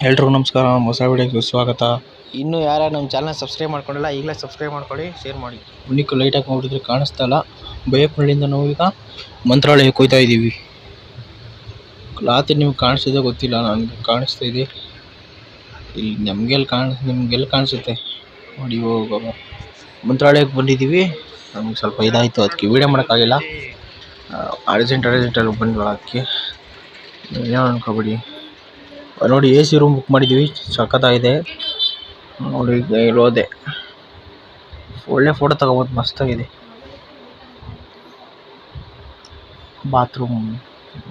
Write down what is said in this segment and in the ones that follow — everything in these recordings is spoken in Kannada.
ಎಲ್ರಿಗೂ ನಮಸ್ಕಾರ. ಹೊಸ ವಿಡಿಯೋಗೆ ಸ್ವಾಗತ. ಇನ್ನೂ ಯಾರ್ಯಾರು ನಮ್ಮ ಚಾನಲ್ ಸಬ್ಸ್ಕ್ರೈಬ್ ಮಾಡ್ಕೊಂಡಿಲ್ಲ ಈಗಲೇ ಸಬ್ಸ್ಕ್ರೈಬ್ ಮಾಡ್ಕೊಳ್ಳಿ, ಶೇರ್ ಮಾಡಿ. ಮುನ್ನಿಕ್ಕು ಲೈಟಾಗಿ ನೋಡಿದ್ರೆ ಕಾಣಿಸ್ತಾ ಇಲ್ಲ. ಬೈಯಪ್ಪನಹಳ್ಳಿಯಿಂದ ನಾವು ಈಗ ಮಂತ್ರಾಲಯಕ್ಕೆ ಹೋಗ್ತಾ ಇದ್ದೀವಿ. ರಾತ್ರಿ ನಿಮ್ಗೆ ಕಾಣಿಸ್ತಿದೆ ಗೊತ್ತಿಲ್ಲ, ನನಗೆ ಕಾಣಿಸ್ತಾ ಇದೆ. ಇಲ್ಲಿ ನಿಮ್ಗೆಲ್ಲಿ ಕಾಣಿಸುತ್ತೆ ನೋಡಿ. ಇವಾಗ ಮಂತ್ರಾಲಯಕ್ಕೆ ಬಂದಿದ್ದೀವಿ. ನಮ್ಗೆ ಸ್ವಲ್ಪ ಇದಾಯಿತು, ಅದಕ್ಕೆ ವೀಡಿಯೋ ಮಾಡೋಕ್ಕಾಗಿಲ್ಲ. ಅರ್ಜೆಂಟಲ್ಲಿ ಬಂದ್ವಲ್ಲ, ಅದಕ್ಕೆ ಏನೋ ಅನ್ಕೋಬೇಡಿ. ನೋಡಿ AC ರೂಮ್ ಬುಕ್ ಮಾಡಿದ್ದೀವಿ, ಸಖತ್ತಾಗಿದೆ ನೋಡಿ. ಇಲ್ಲಿ ಹೋದೆ, ಒಳ್ಳೆ ಫೋಟೋ ತಗೋಬೋದು, ಮಸ್ತಾಗಿದೆ. ಬಾತ್ರೂಮ್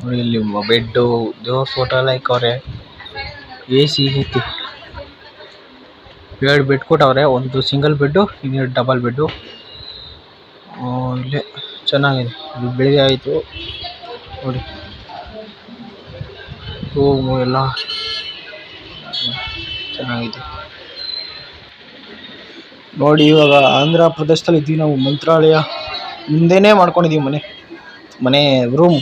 ನೋಡಿ, ಇಲ್ಲಿ ಬೆಡ್ಡು, ದೇವ್ರ ಫೋಟೋ ಎಲ್ಲ ಇಕ್ಕವ್ರೆ. AC ಐತಿ, 2 ಬೆಡ್ ಕೊಟ್ಟವ್ರೆ, ಒಂದು ಸಿಂಗಲ್ ಬೆಡ್ಡು, ಇನ್ನೆರಡು ಡಬಲ್ ಬೆಡ್ಡು. ಇಲ್ಲೇ ಚೆನ್ನಾಗಿದೆ. ಇದು ಬೆಳಿಗ್ಗೆ ಆಯಿತು ನೋಡಿ, ರೂಮು ಎಲ್ಲ ಚೆನ್ನಾಗಿದೆ ನೋಡಿ. ಇವಾಗ ಆಂಧ್ರ ಪ್ರದೇಶದಲ್ಲಿ ಇದ್ದೀವಿ ನಾವು. ಮಂತ್ರಾಲಯ ಮುಂದೆನೇ ಮಾಡ್ಕೊಂಡಿದ್ದೀವಿ ಮನೆ ರೂಮ್.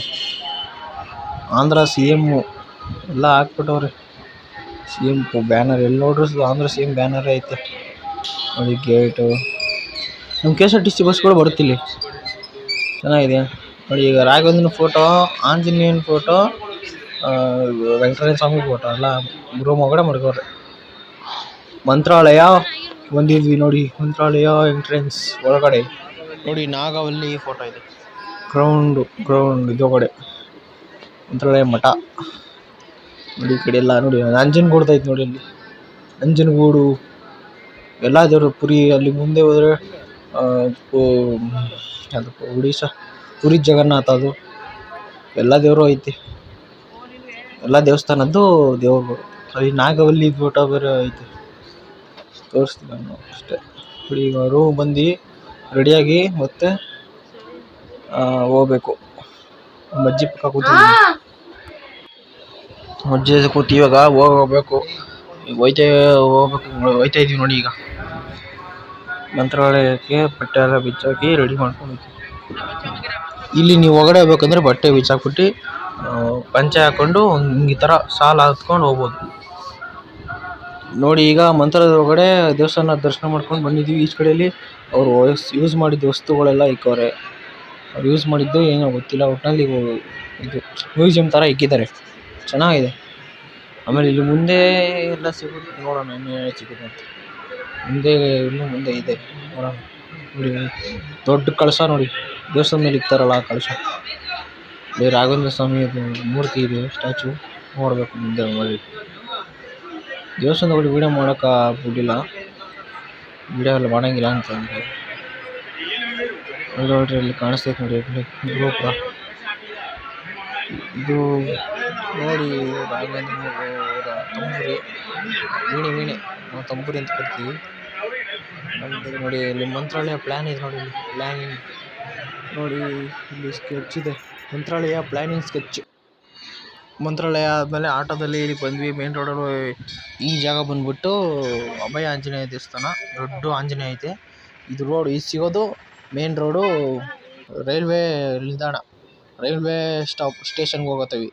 ಆಂಧ್ರ CM ಎಲ್ಲ ಹಾಕ್ಬಿಟ್ಟವ್ರೆ. CM ಬ್ಯಾನರ್ ಎಲ್ಲಿ ನೋಡ್ರು ಆಂಧ್ರ CM ಬ್ಯಾನರ್ ಐತೆ ನೋಡಿ. ಗೇಟು ನಮ್ಮ KSRTC ಬಸ್ಗಳು ಬರುತ್ತಿಲ್ಲಿ, ಚೆನ್ನಾಗಿದೆ ನೋಡಿ. ಈಗ ರಾಘವೇಂದ್ರನ ಫೋಟೋ, ಆಂಜನೇಯನ ಫೋಟೋ, ವೆಂಕಟೇಶ್ವರ ಸ್ವಾಮಿ ಫೋಟೋ ಎಲ್ಲ ರೂಮ್ ಒಳಗಡೆ ಮಡ್ಕವ್ರೆ. ಮಂತ್ರಾಲಯ ಬಂದಿದ್ವಿ ನೋಡಿ. ಮಂತ್ರಾಲಯ ಎಂಟ್ರೆನ್ಸ್ ಒಳಗಡೆ ನೋಡಿ, ನಾಗವಲ್ಲಿ ಫೋಟೋ ಇದೆ. ಗ್ರೌಂಡ್ ಇದೊಳಗಡೆ ಮಂತ್ರಾಲಯ ಮಠ ನೋಡಿ. ಈ ಕಡೆ ಎಲ್ಲ ನೋಡಿ ನಂಜನಗೂಡು ಐತೆ ನೋಡಿ. ಅಲ್ಲಿ ನಂಜನಗೂಡು ಎಲ್ಲ ದೇವರು. ಪುರಿ ಅಲ್ಲಿ ಮುಂದೆ ಹೋದರೆ ಅದು ಒಡಿಶಾ ಪುರಿ ಜಗನ್ನಾಥ, ಅದು ಎಲ್ಲ ದೇವರು ಐತಿ. ಎಲ್ಲ ದೇವಸ್ಥಾನದ್ದು ದೇವ್ರುಗಳು. ಅಲ್ಲಿ ನಾಗವಲ್ಲಿ ಫೋಟೋ ಬೇರೆ ಐತೆ, ತೋರಿಸ್ತೀನಿ ನಾನು ಅಷ್ಟೇ. ಈಗ ರೂಮ್ ಬಂದು ರೆಡಿಯಾಗಿ ಮತ್ತೆ ಹೋಗ್ಬೇಕು. ಅಜ್ಜಿ ಪಕ್ಕ ಕೂತಿದ್ವಿ, ಅಜ್ಜಿ ಕೂತಿ ಇವಾಗ ಹೋಗ್ಬೇಕು. ಈಗ ಹೋಗ್ತಾ ಇದೀವಿ ನೋಡಿ. ಈಗ ಮಂತ್ರಾಲಯಕ್ಕೆ ಬಟ್ಟೆ ಎಲ್ಲ ಬಿಚ್ಚಾಕಿ ರೆಡಿ ಮಾಡ್ಕೊಂಡು, ಇಲ್ಲಿ ನೀವು ಒಳಗಡೆ ಹೋಗ್ಬೇಕಂದ್ರೆ ಬಟ್ಟೆ ಬಿಚ್ಚಾಕ್ಬಿಟ್ಟು ಪಂಚೆ ಹಾಕೊಂಡು ಈ ಥರ ಸಾಲ ಹತ್ಕೊಂಡು ಹೋಗ್ಬೋದು ನೋಡಿ. ಈಗ ಮಂತ್ರಾಲಯದ ಒಳಗಡೆ ದೇವಸ್ಥಾನ ದರ್ಶನ ಮಾಡ್ಕೊಂಡು ಬಂದಿದ್ದೀವಿ. ಈಚೆ ಕಡೆಯಲ್ಲಿ ಅವರು ಯೂಸ್ ಮಾಡಿದ ವಸ್ತುಗಳೆಲ್ಲ ಇಕ್ಕವ್ರೆ. ಅವ್ರು ಯೂಸ್ ಮಾಡಿದ್ದು ಏನೋ ಗೊತ್ತಿಲ್ಲ, ಒಟ್ಟಿನಲ್ಲಿ ಇದು ಮ್ಯೂಸಿಯಂ ಥರ ಇಕ್ಕಿದ್ದಾರೆ, ಚೆನ್ನಾಗಿದೆ. ಆಮೇಲೆ ಇಲ್ಲಿ ಮುಂದೆ ಎಲ್ಲ ಸಿಗುತ್ತೆ, ನೋಡೋಣ ಇನ್ನೇನು ಸಿಗುತ್ತೆ ಅಂತ. ಇನ್ನೂ ಮುಂದೆ ಇದೆ, ನೋಡೋಣ. ನೋಡಿ ದೊಡ್ಡ ಕಳಶ ನೋಡಿ, ದೇವಸ್ಥಾನದಲ್ಲಿ ಇಕ್ತಾರಲ್ಲ ಆ ಕಳಶ. ರಾಘವೇಂದ್ರ ಸ್ವಾಮಿ ಮೂರ್ತಿ ಇದೆ, ಸ್ಟ್ಯಾಚು. ನೋಡಬೇಕು ಮುಂದೆ ಮಾಡಿ. ದೇವಸ್ಥಾನದ ಒಳಗೆ ವೀಡಿಯೋ ಮಾಡೋಕೆ ಬಿಟ್ಟಿಲ್ಲ, ವೀಡಿಯೋ ಎಲ್ಲ ಮಾಡೋಂಗಿಲ್ಲ ಅಂತ ಅಂದರೆ. ನೋಡ್ರಿ ಇಲ್ಲಿ ಕಾಣಿಸ್ತೈತೆ ನೋಡಿ ಗೋಪುರ. ಇದು ನೋಡಿ ರಾಘವೇಂದ್ರ ತಂಬೂರಿ, ವೀಣೆ ನಾವು ತಂಬೂರಿ ಅಂತ ಕರಿತೀವಿ ನೋಡಿ. ಇಲ್ಲಿ ಮಂತ್ರಾಲಯ ಪ್ಲ್ಯಾನ್ ಇದೆ ನೋಡಿ. ಇಲ್ಲಿ ಪ್ಲ್ಯಾನಿಂಗ್ ನೋಡಿ, ಇಲ್ಲಿ ಸ್ಕೆಚ್ ಇದೆ, ಮಂತ್ರಾಲಯ ಪ್ಲ್ಯಾನಿಂಗ್ ಸ್ಕೆಚ್. ಮಂತ್ರಾಲಯ ಆದಮೇಲೆ ಆಟೋದಲ್ಲಿ ಇಲ್ಲಿ ಬಂದ್ವಿ. ಮೇನ್ ರೋಡಲ್ಲಿ ಈ ಜಾಗ ಬಂದ್ಬಿಟ್ಟು ಅಭಯ ಆಂಜನೇಯ ದೇವಸ್ಥಾನ, ದೊಡ್ಡ ಆಂಜನೇಯ ಐತೆ. ಇದು ರೋಡ್ ಇದು ಸಿಗೋದು ಮೇನ್ ರೋಡು ರೈಲ್ವೆ ನಿಲ್ದಾಣ, ರೈಲ್ವೆ ಸ್ಟೇಷನ್ಗೆ ಹೋಗತ್ತೀವಿ.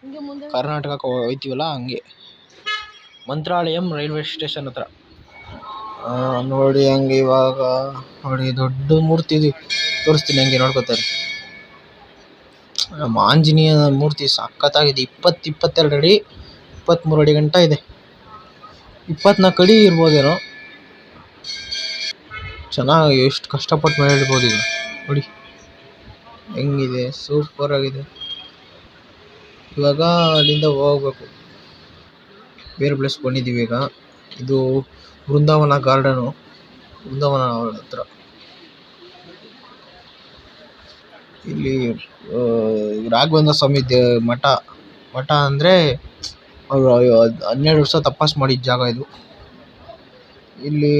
ಕರ್ನಾಟಕಕ್ಕೆ ಹೋಗ್ತೀವಲ್ಲ ಹಂಗೆ. ಮಂತ್ರಾಲಯಂ ರೈಲ್ವೆ ಸ್ಟೇಷನ್ ಹತ್ರ ನೋಡಿ. ಹಂಗೆ ಇವಾಗ ನೋಡಿ ದೊಡ್ಡ ಮೂರ್ತಿ ತೋರಿಸ್ತೀನಿ, ಹಂಗೆ ನೋಡ್ಕೋತಾರೆ. ನಮ್ಮ ಆಂಜನೇಯ ಮೂರ್ತಿ ಸಖತ್ತಾಗಿದೆ. 22 ಅಡಿ 23 ಅಡಿ ಗಂಟ ಇದೆ. 24 ಅಡಿ ಇರ್ಬೋದೇನೋ. ಚೆನ್ನಾಗಿ ಎಷ್ಟು ಕಷ್ಟಪಟ್ಟು ಮಾಡಿರ್ಬೋದು. ಈಗ ನೋಡಿ ಹೆಂಗಿದೆ, ಸೂಪರ್ ಆಗಿದೆ. ಇವಾಗ ಅಲ್ಲಿಂದ ಹೋಗ್ಬೇಕು, ಬೇರೆ ಪ್ಲೇಸ್ ಬಂದಿದ್ದೀವಿ. ಈಗ ಇದು ಬೃಂದಾವನ ಗಾರ್ಡನು, ಬೃಂದಾವನ ಹತ್ರ. ಇಲ್ಲಿ ರಾಘವೇಂದ್ರ ಸ್ವಾಮಿ ಮಠ ಅಂದರೆ ಅವರು 12 ವರ್ಷ ತಪಸ್ ಮಾಡಿದ ಜಾಗ ಇದು. ಇಲ್ಲಿ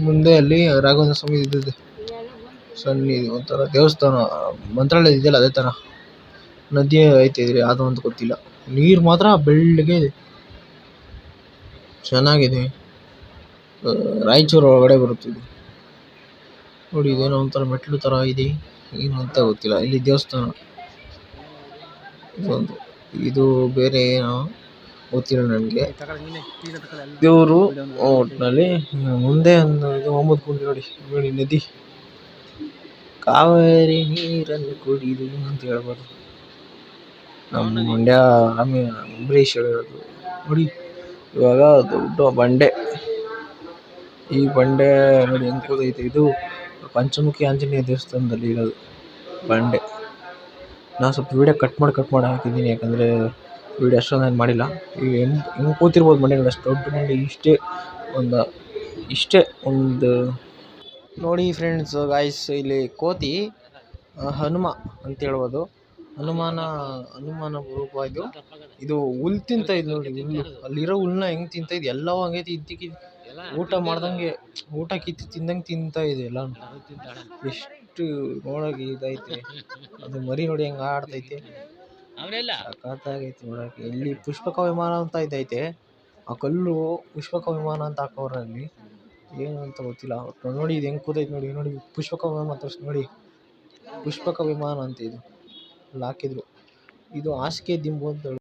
ಮುಂದೆ ಅಲ್ಲಿ ರಾಘವೇಂದ್ರ ಸ್ವಾಮಿ ಇದ್ದಿದೆ ಸಣ್ಣ ಒಂಥರ ದೇವಸ್ಥಾನ. ಮಂತ್ರಾಲಯ ಇದೆಯಲ್ಲ ಅದೇ ಥರ ನದಿ ಐತೆ ಇದ್ರೆ ಅದು ಅಂತ ಗೊತ್ತಿಲ್ಲ. ನೀರು ಮಾತ್ರ ಬೆಳ್ಳಗೆ ಇದೆ, ಚೆನ್ನಾಗಿದೆ. ರಾಯಚೂರು ಒಳಗಡೆ ಬರುತ್ತಿದೆ ನೋಡಿ. ಇದೇನೋ ಒಂಥರ ಮೆಟ್ಲು ಥರ ಇದೆ, ಏನು ಅಂತ ಗೊತ್ತಿಲ್ಲ. ಇಲ್ಲಿ ದೇವಸ್ಥಾನ ಇದು ಬೇರೆ ಏನೋ ಗೊತ್ತಿಲ್ಲ ನನಗೆ. ದೇವರು ಒಟ್ಟಿನಲ್ಲಿ ಮುಂದೆ ಒಂದು ಇದು ಹೋಗ್ಬೋದು ನೋಡಿ ನೋಡಿ ನದಿ. ಕಾವೇರಿ ನೀರನ್ನು ಕುಡಿದು ಅಂತ ಹೇಳ್ಬೋದು. ನಮ್ಮ ಮಂಡ್ಯ ಅಂಬರೀಷ್ ಹೇಳಿರೋದು ನೋಡಿ. ಇವಾಗ ದೊಡ್ಡ ಬಂಡೆ, ಈ ಬಂಡೆ ನೋಡಿ ಹೆಂಗ್ ಕೂದೈತೆ. ಇದು ಪಂಚಮುಖಿ ಆಂಜನೇಯ ದೇವಸ್ಥಾನದಲ್ಲಿ ಇರೋದು ಬಂಡೆ. ನಾನು ಸ್ವಲ್ಪ ವೀಡಿಯೋ ಕಟ್ ಮಾಡಿ ಹಾಕಿದ್ದೀನಿ, ಯಾಕಂದರೆ ವೀಡಿಯೋ ಅಷ್ಟೊಂದು ಏನು ಮಾಡಿಲ್ಲ. ಈಗ ಹೆಂಗೆ ಕೂತಿರ್ಬೋದು ಬಂಡೆಗಳು, ಅಷ್ಟು ದೊಡ್ಡ ಬಂಡೆ. ಇಷ್ಟೇ ಒಂದು ನೋಡಿ ಫ್ರೆಂಡ್ಸ್. ಗಾಯ್ಸ್, ಇಲ್ಲಿ ಕೋತಿ ಹನುಮ ಅಂತ ಹೇಳ್ಬೋದು. ಹನುಮಾನ ರೂಪ ಇದು ಹುಲ್ ತಿಂತ ಇದ್ ನೋಡಿ. ಹುಲ್ಲು ಅಲ್ಲಿರೋ ಹುಲ್ನ ಹೆಂಗ್ ತಿಂತ ಇದೆ, ಎಲ್ಲವೂ ಹಂಗೈತಿ. ಊಟ ಮಾಡ್ದಂಗೆ, ಊಟ ಕಿತ್ತು ತಿಂದಂಗೆ ತಿಂತ ಇದೆ ಎಲ್ಲ. ಎಷ್ಟು ನೋಡಕ್ಕೆ ಇದೈತೆ. ಅದು ಮರಿ ನೋಡಿ ಹೆಂಗ ಆಡ್ತೈತೆ, ಸಖತ್ತಾಗೈತೆ ನೋಡಕ್ಕೆ. ಇಲ್ಲಿ ಪುಷ್ಪಕ ವಿಮಾನ ಅಂತ ಇದೈತೆ. ಆ ಕಲ್ಲು ಪುಷ್ಪಕ ವಿಮಾನ ಅಂತ ಹಾಕವ್ರೆ ಅಲ್ಲಿ, ಏನು ಅಂತ ಗೊತ್ತಿಲ್ಲ. ನೋಡಿ ಇದು ಹೆಂಗ್ ಕೂತೈತೆ ನೋಡಿ. ನೋಡಿ ಪುಷ್ಪಕ ವಿಮಾನ ನೋಡಿ, ಪುಷ್ಪಕ ವಿಮಾನ ಅಂತ ಇದು ಅಲ್ಲಿ ಹಾಕಿದ್ರು. ಇದು ಹಾಸಿಗೆ ದಿಂಬು ಅಂತ